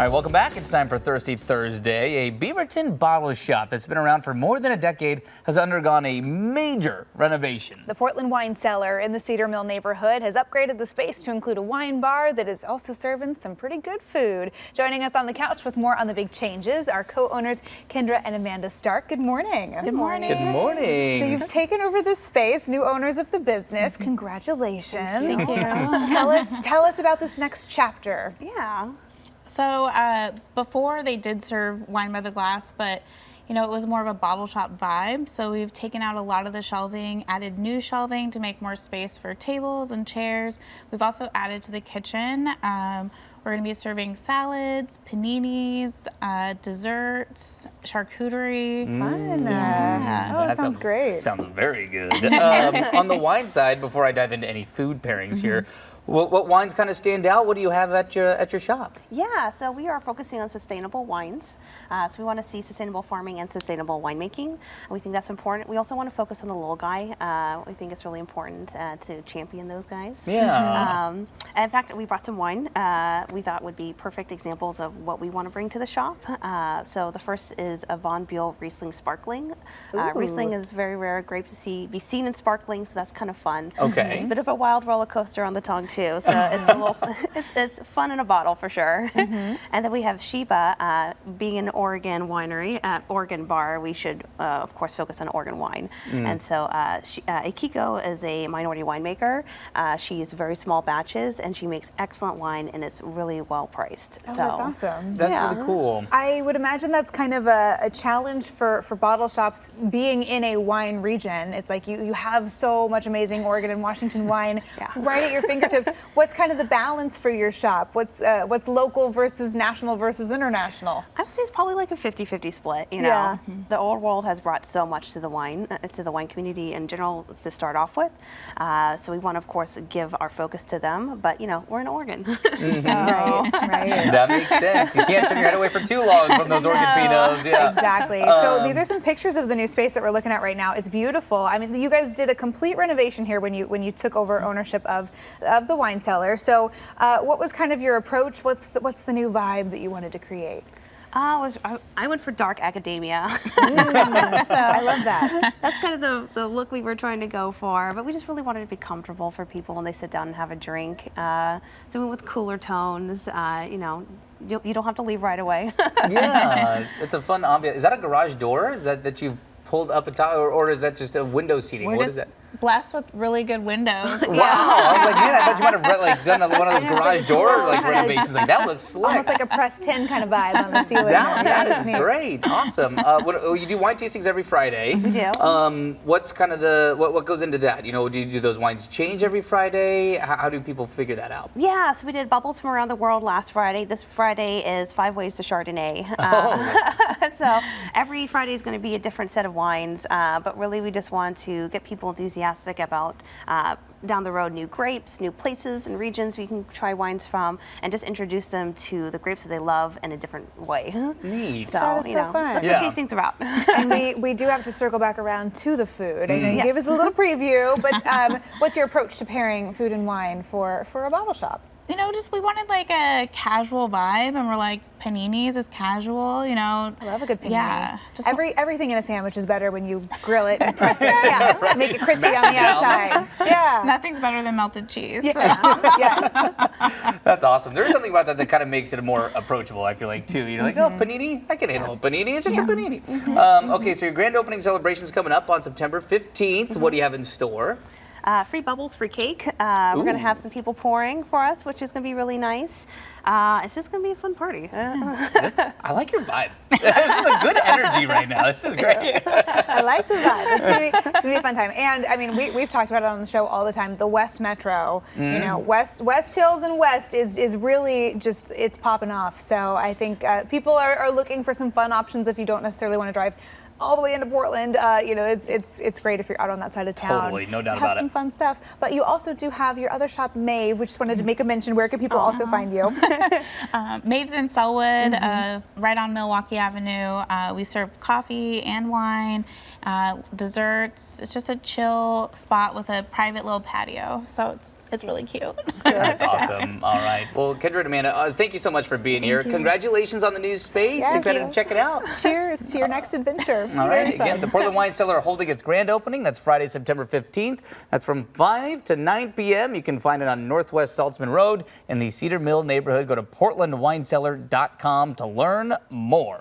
All right, welcome back. It's time for Thirsty Thursday. A Beaverton bottle shop that's been around for more than a decade has undergone a major renovation. The Portland Wine Cellar in the Cedar Mill neighborhood has upgraded the space to include a wine bar that is also serving some pretty good food. Joining us on the couch with more on the big changes are co-owners Kendra and Amanda Stark. Good morning. Good morning. Good morning. So you've taken over this space, new owners of the business. Congratulations. Thank you. Tell us about this next chapter. Yeah. So before they did serve wine by the glass, but you know, it was more of a bottle shop vibe. So we've taken out a lot of the shelving, added new shelving to make more space for tables and chairs. We've also added to the kitchen. We're going to be serving salads, paninis, desserts, charcuterie. Fun. Yeah. Oh, that sounds great. Sounds very good. On the wine side, before I dive into any food pairings here, what wines kind of stand out? What do you have at your shop? Yeah, so we are focusing on sustainable wines. So we want to see sustainable farming and sustainable winemaking. We think that's important. We also want to focus on the little guy. We think it's really important to champion those guys. Yeah. In fact, we brought some wine we thought would be perfect examples of what we want to bring to the shop. So the first is a Von Buell Riesling Sparkling. Riesling is very rare grape to be seen in sparkling, so that's kind of fun. Okay. It's a bit of a wild roller coaster on the tongue too. So it's a little, it's fun in a bottle for sure. And then we have Sheba, being an Oregon winery at Oregon Bar. We should of course focus on Oregon wine. And so Akiko is a minority winemaker. She's very small batches and she makes excellent wine and it's really well priced. Oh, so that's awesome. That's really cool. I would imagine that's kind of a challenge for bottle shops being in a wine region. It's like you have so much amazing Oregon and Washington wine right at your fingertips. What's kind of the balance for your shop? What's local versus national versus international? I would say it's probably like a 50-50 split. You know, the old world has brought so much to the wine community in general to start off with. So we want to, of course, give our focus to them. But you know, we're in Oregon. Right. That makes sense. You can't turn your head away for too long from those Oregon Pinots. Yeah. Exactly. So these are some pictures of the new space that we're looking at right now. It's beautiful. I mean, you guys did a complete renovation here when you took over ownership of the Wine Cellar. So what was kind of your approach? What's the new vibe that you wanted to create? I went for dark academia. So, I love that. That's kind of the look we were trying to go for, but we just really wanted to be comfortable for people when they sit down and have a drink. So we went with cooler tones. You know, you don't have to leave right away. Yeah, it's a fun ambiance. Is that a garage door? Is that you've pulled up a top, or is that just a window seating? We're What just is that? blessed with really good windows. Wow, I was like, man, I thought you might have done one of those garage door renovations. Like that looks slick. Almost like a press tin kind of vibe on the ceiling. That is great, awesome. You do wine tastings every Friday. We do. What's kind of what goes into that? You know, do those wines change every Friday? How do people figure that out? Yeah, so we did bubbles from around the world last Friday. This Friday is 5 ways to Chardonnay. So every Friday is going to be a different set of wines, but really we just want to get people enthusiastic about down the road new grapes, new places and regions we can try wines from, and just introduce them to the grapes that they love in a different way. Neat. So, That is you so know, fun. that's Yeah. what tasting's about. And we do have to circle back around to the food. I know you gave us a little preview, but what's your approach to pairing food and wine for a bottle shop? You know, we wanted like a casual vibe, and we're like, paninis is casual, you know. I love a good panini. Yeah. Everything in a sandwich is better when you grill it and press it, make it crispy Smash on the it down. outside. Yeah. Nothing's better than melted cheese. Yes. That's awesome. There's something about that kind of makes it more approachable, I feel like, too. You're like, oh, panini? I can handle a panini. It's just a panini. Okay, so your grand opening celebration is coming up on September 15th. What do you have in store? Free bubbles, free cake. We're going to have some people pouring for us, which is going to be really nice. It's just going to be a fun party. I like your vibe. This is a good energy right now. This is great. I like the vibe. It's gonna be a fun time. And I mean, we've talked about it on the show all the time. The West Metro, you know, West Hills and West is really just, it's popping off. So I think people are looking for some fun options if you don't necessarily want to drive all the way into Portland. You know, it's great if you're out on that side of town. Totally, no doubt to have about some it. fun stuff. But you also do have your other shop, Maeve. We just wanted to make a mention. Where can people also find you? Maeve's in Selwood, right on Milwaukee Avenue. We serve coffee and wine, desserts. It's just a chill spot with a private little patio. So it's really cute. That's awesome. All right. Well, Kendra and Amanda, thank you so much for being here. Congratulations on the new space. Yes. Excited to check it out. Cheers to your next adventure. All right. Again, the Portland Wine Cellar are holding its grand opening. That's Friday, September 15th. That's from 5 to 9 p.m. You can find it on Northwest Saltzman Road in the Cedar Mill neighborhood. Go to portlandwinecellar.com to learn more.